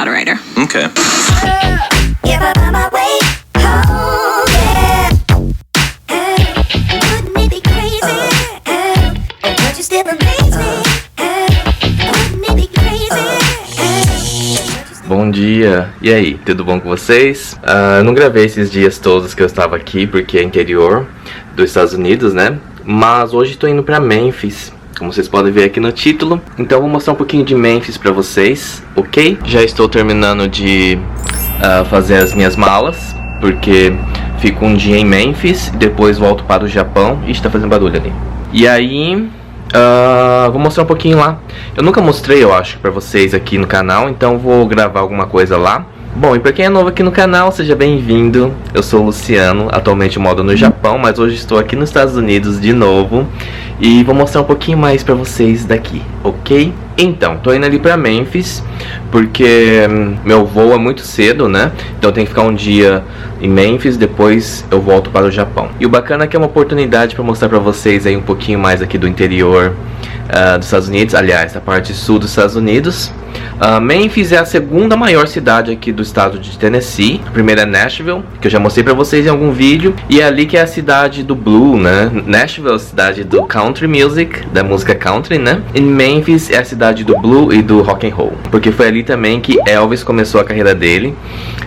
not a writer. Okay. Bom dia, e aí, tudo bom com vocês? Eu não gravei esses dias todos que eu estava aqui porque é interior dos Estados Unidos, né? Mas hoje estou indo para Memphis, como vocês podem ver aqui no título. Então vou mostrar um pouquinho de Memphis para vocês, ok? Já estou terminando de fazer as minhas malas, porque fico um dia em Memphis e depois volto para o Japão. Ixi, tá fazendo barulho ali. E aí... vou mostrar um pouquinho lá. Eu nunca mostrei, eu acho, pra vocês aqui no canal, então vou gravar alguma coisa lá. Bom, e pra quem é novo aqui no canal, seja bem-vindo. Eu sou o Luciano, atualmente moro no Japão, mas hoje estou aqui nos Estados Unidos de novo. E vou mostrar um pouquinho mais pra vocês daqui, ok? Então, tô indo ali pra Memphis, porque meu voo é muito cedo, né? Então eu tenho que ficar um dia em Memphis, depois eu volto para o Japão. E o bacana é que é uma oportunidade pra mostrar pra vocês aí um pouquinho mais aqui do interior dos Estados Unidos. Aliás, da parte sul dos Estados Unidos. Memphis é a segunda maior cidade aqui do estado de Tennessee. A primeira é Nashville, que eu já mostrei pra vocês em algum vídeo. E é ali que é a cidade do Blue, né? Nashville é a cidade do country music, da música country, né? E Memphis é a cidade do Blue e do rock and roll, porque foi ali também que Elvis começou a carreira dele.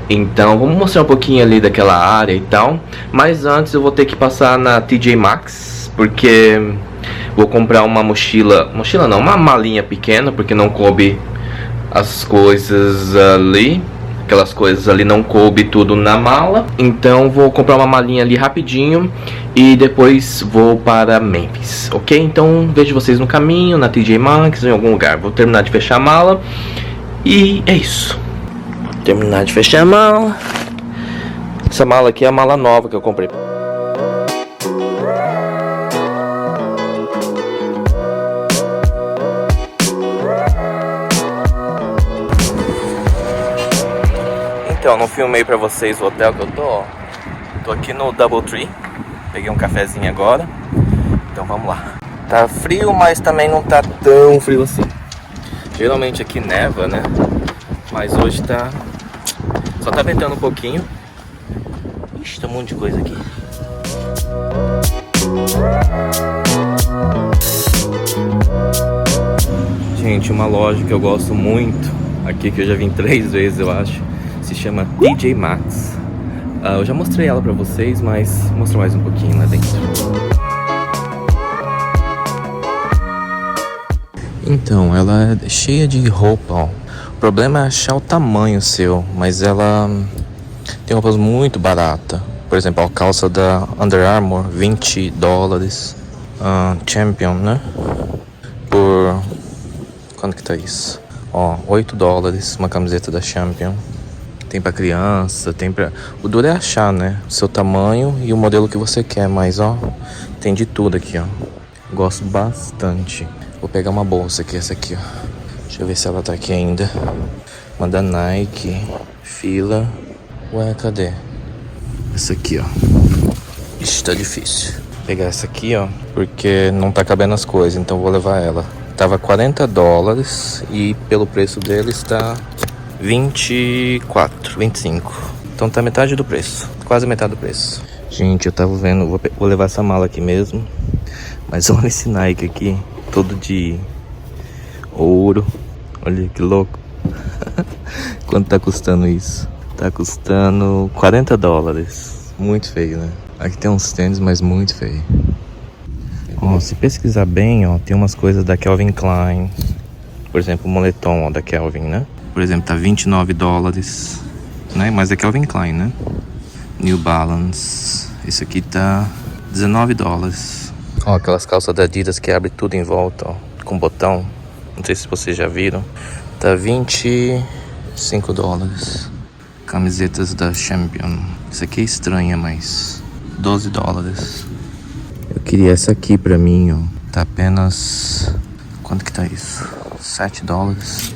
Então vamos mostrar um pouquinho ali daquela área e tal. Mas antes eu vou ter que passar na TJ Maxx, porque vou comprar uma mochila não, uma malinha pequena, porque não coube as coisas ali. Aquelas coisas ali não coube tudo na mala. Então vou comprar uma malinha ali rapidinho e depois vou para Memphis, ok? Então vejo vocês no caminho, na TJ Maxx, em algum lugar. Vou terminar de fechar a mala e é isso. Terminar de fechar a mala. Essa mala aqui é a mala nova que eu comprei. Então, não filmei pra vocês o hotel que eu tô, ó. Tô aqui no Doubletree. Peguei um cafezinho agora. Então vamos lá. Tá frio, mas também não tá tão frio assim. Geralmente aqui neva, né? Mas hoje tá... só tá ventando um pouquinho. Ixi, tem um monte de coisa aqui. Gente, uma loja que eu gosto muito aqui, que eu já vim 3 vezes, eu acho, se chama TJ Maxx. Eu já mostrei ela pra vocês, mas vou mostrar mais um pouquinho lá dentro. Então, ela é cheia de roupa, ó. O problema é achar o tamanho seu, mas ela tem roupas muito baratas. Por exemplo, a calça da Under Armour, $20. Champion, né? Por... quanto que tá isso? Ó, $8, uma camiseta da Champion. Tem pra criança, tem pra... o duro é achar, né? O seu tamanho e o modelo que você quer, mas ó, tem de tudo aqui, ó. Gosto bastante. Vou pegar uma bolsa aqui, essa aqui, ó. Deixa eu ver se ela tá aqui ainda. Uma da Nike. Fila. Ué, cadê? Essa aqui, ó. Ixi, tá difícil. Vou pegar essa aqui, ó, porque não tá cabendo as coisas, então vou levar ela. Tava $40 e pelo preço dele está 24, 25. Então tá metade do preço. Quase metade do preço. Gente, eu tava vendo, vou levar essa mala aqui mesmo. Mas olha esse Nike aqui, todo de ouro. Olha que louco. Quanto tá custando isso? Tá custando $40. Muito feio, né? Aqui tem uns tênis, mas muito feio. Ó, se pesquisar bem, ó, tem umas coisas da Calvin Klein. Por exemplo, o moletom, ó, da Calvin, né? Por exemplo, tá $29, né? Mas é Calvin Klein, né? New Balance. Esse aqui tá $19. Ó, aquelas calças da Adidas que abre tudo em volta, ó, com botão. Não sei se vocês já viram. Tá $25. Camisetas da Champion. Isso aqui é estranha, mas $12. Eu queria essa aqui pra mim, ó. Tá apenas... quanto que tá isso? $7.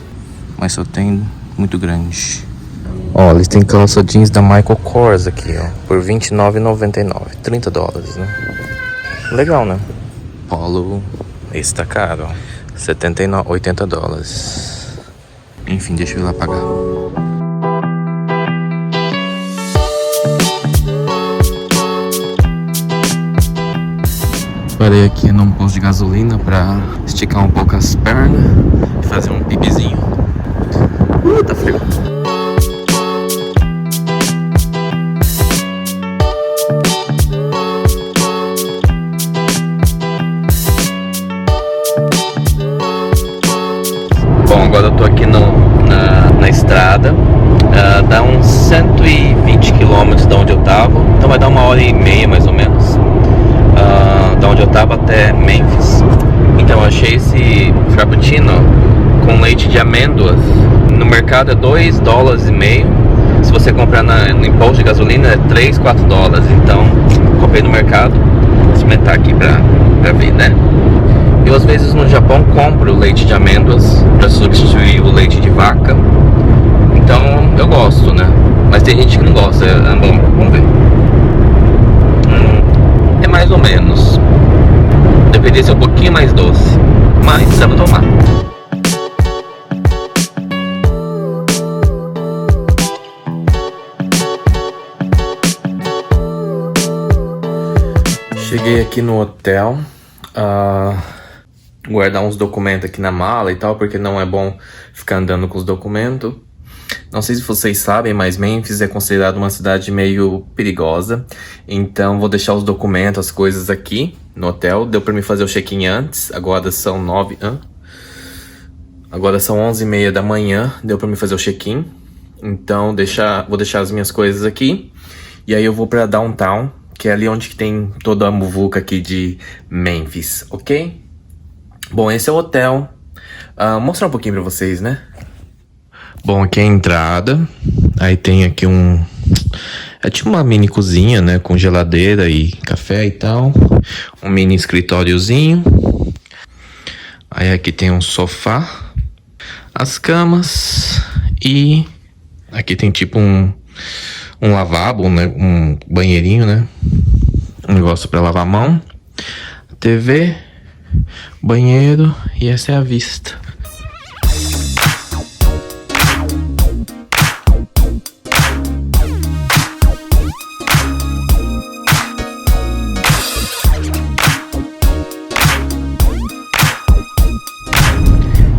Mas só tem muito grande. Ó, eles têm calça jeans da Michael Kors aqui, ó. Por $29,99. $30, né? Legal, né? Polo. Esse tá caro, ó. $80. Enfim, deixa eu ir lá pagar. Parei aqui num posto de gasolina pra esticar um pouco as pernas e fazer um pipizinho. Tá frio. Bom, agora eu tô aqui na estrada. Dá uns 120 km de onde eu tava. Então vai dar 1h30 mais ou menos. Da onde eu tava até Memphis. Então eu achei esse frappuccino com leite de amêndoas. No mercado é $2,50. Se você comprar no imposto de gasolina é $3, $4. Então comprei no mercado. Vou experimentar aqui pra ver, né? Eu às vezes no Japão compro leite de amêndoas para substituir o leite de vaca. Então eu gosto, né? Mas tem gente que não gosta. Bom, vamos ver. É mais ou menos. Deveria ser um pouquinho mais doce, mas dá pra tomar. Cheguei aqui no hotel. Guardar uns documentos aqui na mala e tal, porque não é bom ficar andando com os documentos. Não sei se vocês sabem, mas Memphis é considerado uma cidade meio perigosa. Então vou deixar os documentos, as coisas aqui no hotel. Deu pra mim fazer o check-in antes. Agora são 11h30 da manhã. Deu pra mim fazer o check-in. Então vou deixar as minhas coisas aqui. E aí eu vou pra Downtown, que é ali onde que tem toda a muvuca aqui de Memphis, ok? Bom, esse é o hotel. Vou mostrar um pouquinho pra vocês, né? Bom, aqui é a entrada. Aí tem aqui é tipo uma mini cozinha, né? Com geladeira e café e tal. Um mini escritóriozinho. Aí aqui tem um sofá. As camas. E aqui tem tipo um lavabo, né? Um banheirinho, né? Um negócio pra lavar a mão. TV. Banheiro. E essa é a vista.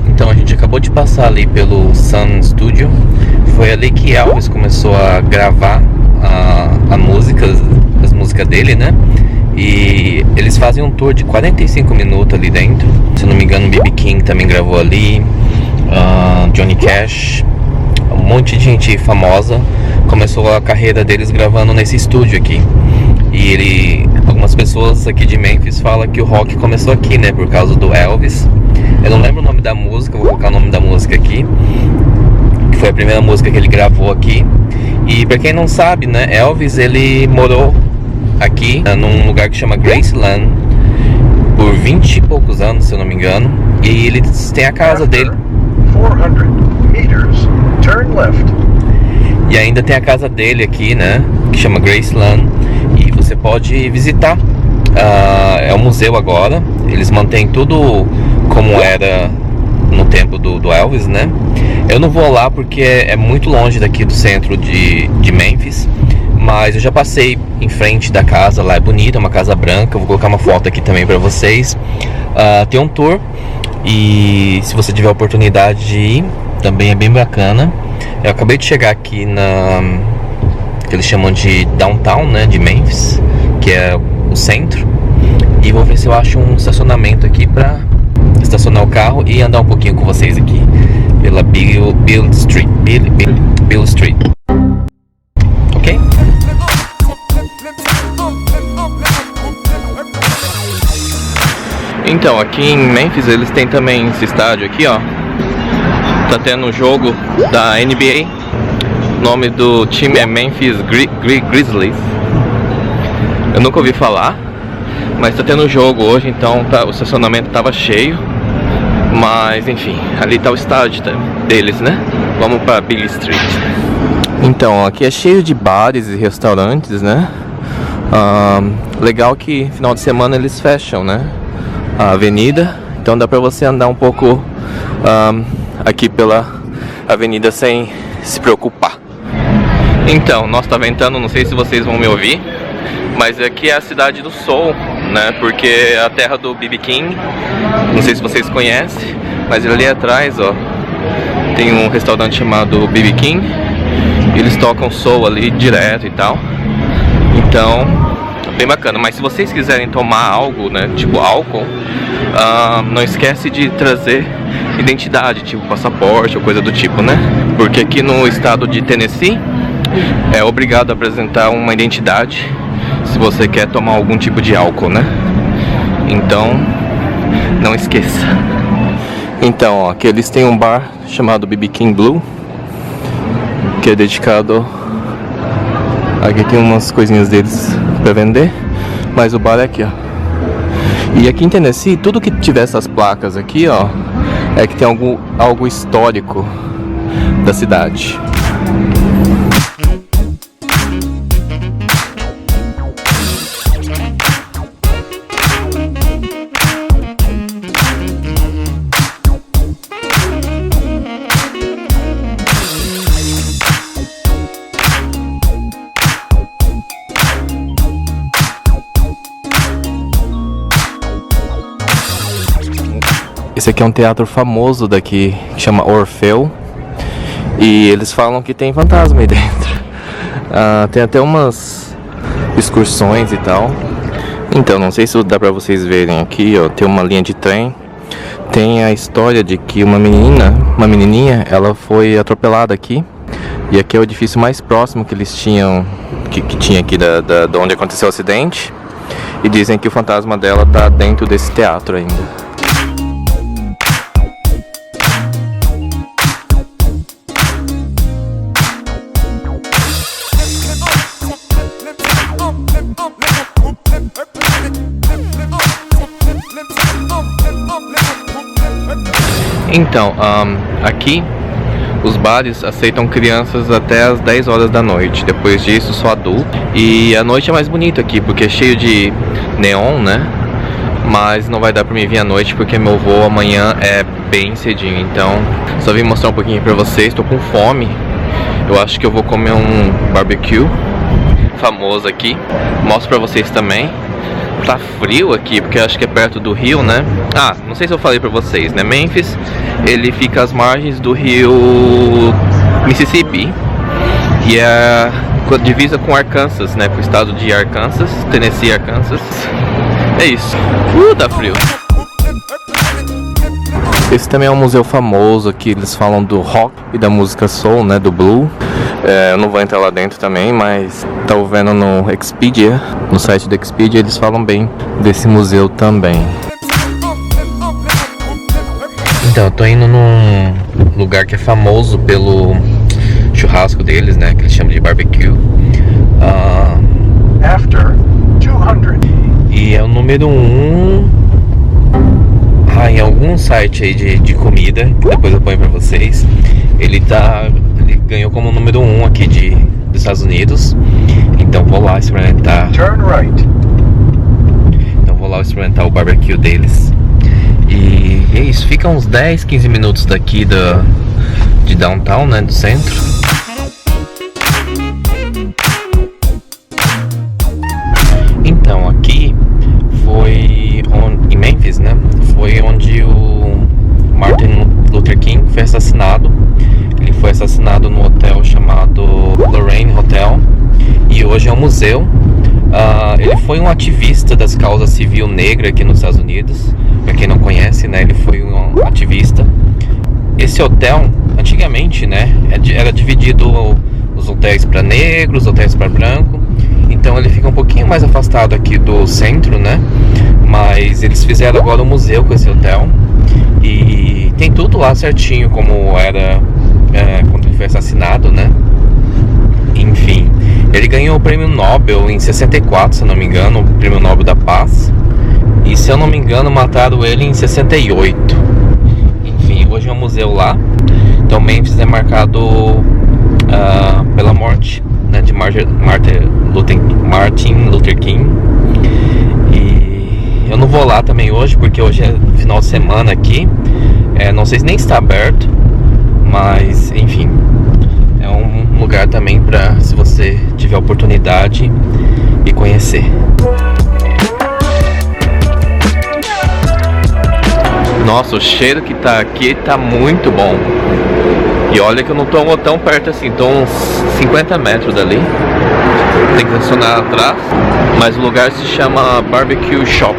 Então a gente acabou de passar ali pelo Sun Studio. Foi ali que Elvis começou a gravar as músicas dele, né? E eles fazem um tour de 45 minutos ali dentro. Se não me engano, B.B. King também gravou ali, Johnny Cash, um monte de gente famosa começou a carreira deles gravando nesse estúdio aqui. E algumas pessoas aqui de Memphis falam que o rock começou aqui, né? Por causa do Elvis. Eu não lembro o nome da música, vou colocar o nome da música aqui, que foi a primeira música que ele gravou aqui. E pra quem não sabe, né? Elvis, ele morou aqui num lugar que chama Graceland por 20 e poucos anos, se eu não me engano. E ele tem a casa dele. 400 meters, turn left. E ainda tem a casa dele aqui, né? Que chama Graceland. E você pode visitar. É um museu agora. Eles mantêm tudo como era no tempo do Elvis, né? Eu não vou lá porque é muito longe daqui do centro de Memphis. Mas eu já passei em frente da casa, lá é bonita, é uma casa branca. Vou colocar uma foto aqui também pra vocês. Tem um tour. E se você tiver a oportunidade de ir, também é bem bacana. Eu acabei de chegar aqui que eles chamam de Downtown, né, de Memphis, que é o centro. E vou ver se eu acho um estacionamento aqui pra estacionar o carro e andar um pouquinho com vocês aqui pela Beale Street. Beale Street. Ok? Então, aqui em Memphis eles têm também esse estádio aqui, ó. Tá tendo um jogo da NBA. O nome do time é Memphis Grizzlies. Eu nunca ouvi falar, mas tá tendo um jogo hoje, então o estacionamento tava cheio. Mas enfim, ali tá o estádio deles, né? Vamos pra Beale Street. Então, aqui é cheio de bares e restaurantes, né? Legal que final de semana eles fecham, né? A avenida, então dá pra você andar um pouco aqui pela avenida sem se preocupar. Então, nós tá ventando, não sei se vocês vão me ouvir, mas aqui é a cidade do Soul. né? Porque é a terra do B.B. King. Não sei se vocês conhecem, mas ali atrás, ó, tem um restaurante chamado B.B. King. Eles tocam soul ali direto e tal. Então, bem bacana. Mas se vocês quiserem tomar algo, né, tipo álcool, não esquece de trazer identidade, tipo passaporte ou coisa do tipo, né? Porque aqui no estado de Tennessee é obrigado a apresentar uma identidade se você quer tomar algum tipo de álcool, né? Então, não esqueça. Então, ó, aqui eles têm um bar chamado B.B. King Blue, que é dedicado. Aqui tem umas coisinhas deles pra vender, mas o bar é aqui, ó. E aqui em Tennessee, tudo que tiver essas placas aqui, ó, é que tem algo histórico da cidade. Esse aqui é um teatro famoso daqui, que chama Orfeu. E eles falam que tem fantasma aí dentro. Tem até umas excursões e tal. Então, não sei se dá pra vocês verem aqui, ó. Tem uma linha de trem. Tem a história de que uma menininha, ela foi atropelada aqui. E aqui é o edifício mais próximo que eles tinham, que tinha aqui de onde aconteceu o acidente. E dizem que o fantasma dela tá dentro desse teatro ainda. Então, aqui os bares aceitam crianças até as 10 horas da noite. Depois disso, só adulto. E a noite é mais bonita aqui, porque é cheio de neon, né? Mas não vai dar pra mim vir à noite, porque meu voo amanhã é bem cedinho. Então, só vim mostrar um pouquinho pra vocês. Tô com fome. Eu acho que eu vou comer um barbecue famoso aqui. Mostro pra vocês também. Tá frio aqui, porque eu acho que é perto do rio, né? Não sei se eu falei pra vocês, né? Memphis, ele fica às margens do rio Mississippi. E é divisa com Arkansas, né? Com o estado de Arkansas, Tennessee, Arkansas. É isso. Tá frio. Esse também é um museu famoso aqui, eles falam do rock e da música soul, né? Do blue. Eu não vou entrar lá dentro também, mas tava vendo no Expedia, no site do Expedia, eles falam bem desse museu também. Então, eu tô indo num lugar que é famoso pelo churrasco deles, né? Que eles chamam de barbecue. After 200. E é o número 1 em algum site aí de comida, que depois eu ponho pra vocês. Ele ganhou como número 1 aqui dos Estados Unidos. Então vou lá experimentar. Turn right. Então vou lá experimentar o barbecue deles. E é isso, fica uns 10, 15 minutos daqui de downtown, né, do centro. Então aqui foi em Memphis, né? Foi onde o Martin Luther King foi assassinado. Ele foi assassinado no hotel chamado Lorraine Hotel. E hoje é um museu. Ele foi um ativista das causas civil negra aqui nos Estados Unidos. Pra quem não conhece, né? Ele foi um ativista. Esse hotel, antigamente, né? Era dividido os hotéis para negros, hotéis para branco. Então ele fica um pouquinho mais afastado aqui do centro, né? Mas eles fizeram agora um museu com esse hotel. E tem tudo lá certinho como era quando ele foi assassinado, né? Enfim, ele ganhou o prêmio Nobel em 64, se eu não me engano, o prêmio Nobel da Paz. E se eu não me engano, mataram ele em 68. Enfim, hoje é um museu lá. Então Memphis é marcado pela morte, né, de Martin Luther King. E eu não vou lá também hoje, porque hoje é final de semana aqui. Não sei se nem está aberto, mas enfim, é um lugar também para, se você tiver oportunidade, ir conhecer. Nossa, o cheiro que tá aqui tá muito bom. E olha que eu não tô tão perto assim, tô uns 50 metros dali. Tem que estacionar atrás. Mas o lugar se chama Barbecue Shop.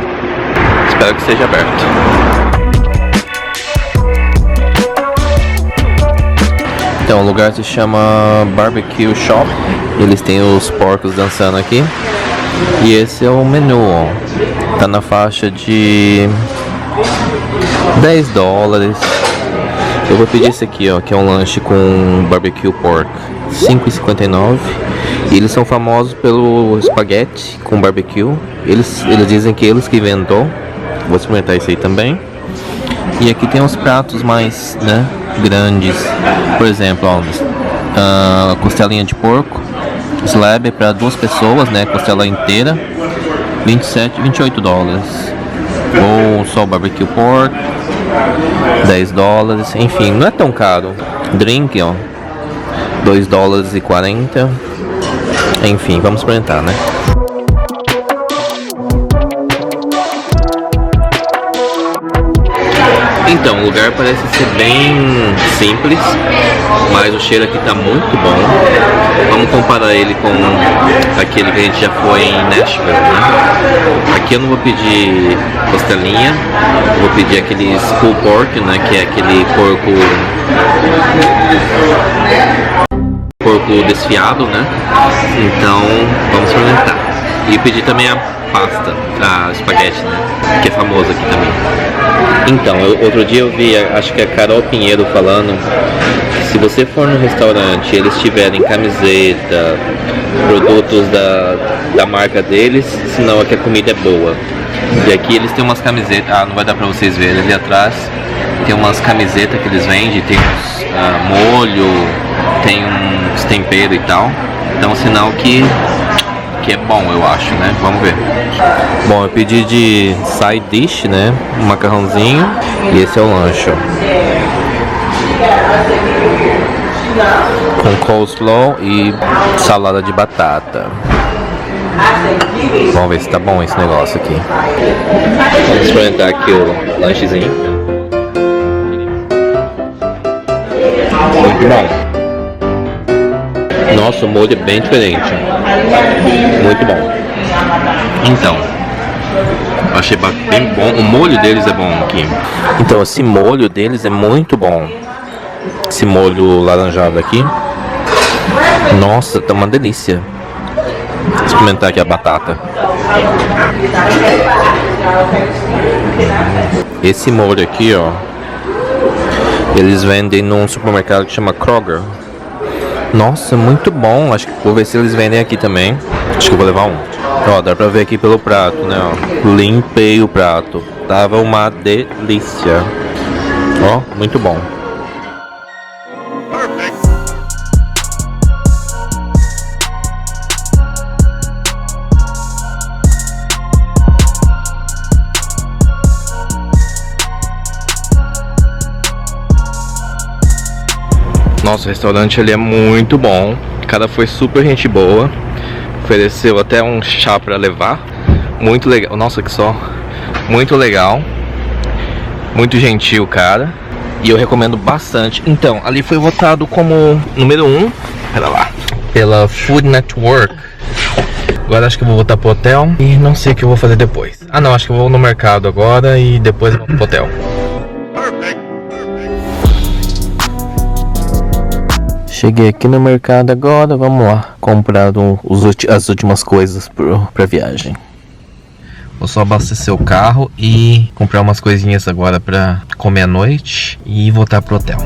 Espero que seja aberto. Então, o lugar se chama Barbecue Shop. Eles têm os porcos dançando aqui. E esse é o menu, ó. Tá na faixa de $10. Eu vou pedir esse aqui, ó, que é um lanche com barbecue pork, $5,59. E eles são famosos pelo espaguete com barbecue. Eles dizem que eles que inventou. Vou experimentar isso aí também. E aqui tem uns pratos mais, né, grandes. Por exemplo, ó, costelinha de porco slab para 2 pessoas, né, costela inteira, $28. Ou só barbecue pork, $10. Enfim, não é tão caro. Drink, ó, $2,40. Enfim, vamos experimentar, né? Então, o lugar parece ser bem simples, mas o cheiro aqui tá muito bom. Vamos comparar ele com aquele que a gente já foi em Nashville, né? Aqui eu não vou pedir costelinha, eu vou pedir aqueles pulled pork, né? Que é aquele porco desfiado, né? Então, vamos experimentar. E pedir também a pasta, a espaguete, né? Que é famoso aqui também. Então, outro dia eu vi, acho que a Carol Pinheiro falando, se você for no restaurante e eles tiverem camiseta, produtos da marca deles, sinal é que a comida é boa. E aqui eles têm umas camisetas, não vai dar pra vocês verem, ali atrás tem umas camisetas que eles vendem, tem uns molho, tem uns temperos e tal. Então, sinal que é bom, eu acho, né? Vamos ver. Bom, eu pedi de side dish, né? Um macarrãozinho. E esse é o lanche, ó. Com coleslaw e salada de batata. Vamos ver se tá bom esse negócio aqui. Vamos experimentar aqui o lanchezinho. Muito bom. Nossa, o molho é bem diferente. Muito bom. Então, achei bem bom. O molho deles é bom aqui. Então, esse molho deles é muito bom. Esse molho laranjado aqui. Nossa, tá uma delícia. Vou experimentar aqui a batata. Esse molho aqui, ó, eles vendem num supermercado que chama Kroger. Nossa, muito bom. Acho que vou ver se eles vendem aqui também. Acho que eu vou levar um. Ó, dá pra ver aqui pelo prato, né? Ó. Limpei o prato. Tava uma delícia. Ó, muito bom. Nossa, o restaurante ali é muito bom. O cara foi super gente boa. Ofereceu até um chá pra levar. Muito legal. Nossa, que só. Muito legal. Muito gentil, cara. E eu recomendo bastante. Então, ali foi votado como número 1. Pera lá. Pela Food Network. Agora acho que eu vou voltar pro hotel. E não sei o que eu vou fazer depois. Ah não, acho que eu vou no mercado agora. E depois eu vou pro hotel. Cheguei aqui no mercado agora, vamos lá comprar as últimas coisas pra viagem. Vou só abastecer o carro e comprar umas coisinhas agora pra comer à noite e voltar pro hotel.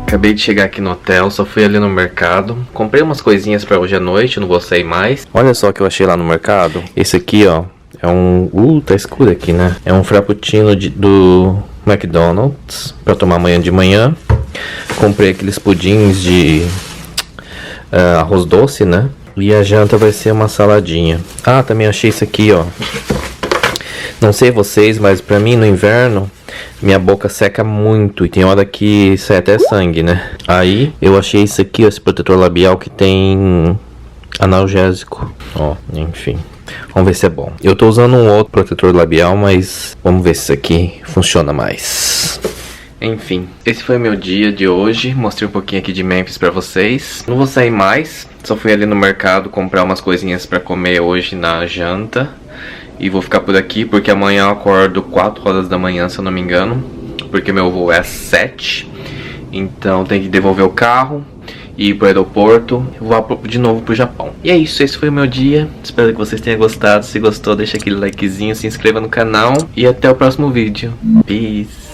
Acabei de chegar aqui no hotel, só fui ali no mercado. Comprei umas coisinhas pra hoje à noite, não vou sair mais. Olha só o que eu achei lá no mercado. Esse aqui, ó, é um... tá escuro aqui, né? É um frappuccino do McDonald's para tomar amanhã de manhã. Comprei aqueles pudins de arroz doce, né? E a janta vai ser uma saladinha. Ah, também achei isso aqui, ó. Não sei vocês, mas pra mim no inverno minha boca seca muito e tem hora que sai até sangue, né? Aí eu achei isso aqui, ó, esse protetor labial que tem analgésico. Ó, enfim. Vamos ver se é bom. Eu tô usando um outro protetor labial, mas vamos ver se isso aqui funciona mais. Enfim, esse foi meu dia de hoje. Mostrei um pouquinho aqui de Memphis pra vocês. Não vou sair mais, só fui ali no mercado comprar umas coisinhas pra comer hoje na janta. E vou ficar por aqui porque amanhã eu acordo 4 horas da manhã, se eu não me engano, porque meu voo é às 7. Então tem que devolver o carro e ir pro aeroporto. Vou de novo pro Japão. E é isso, esse foi o meu dia. Espero que vocês tenham gostado. Se gostou, deixa aquele likezinho, se inscreva no canal. E até o próximo vídeo. Peace.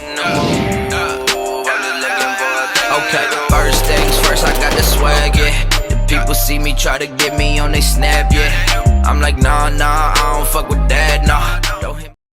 Okay, first things first, I got the swag, yeah. The people see me try to get me on they snap, yeah. I'm like, nah, I don't fuck with that, nah.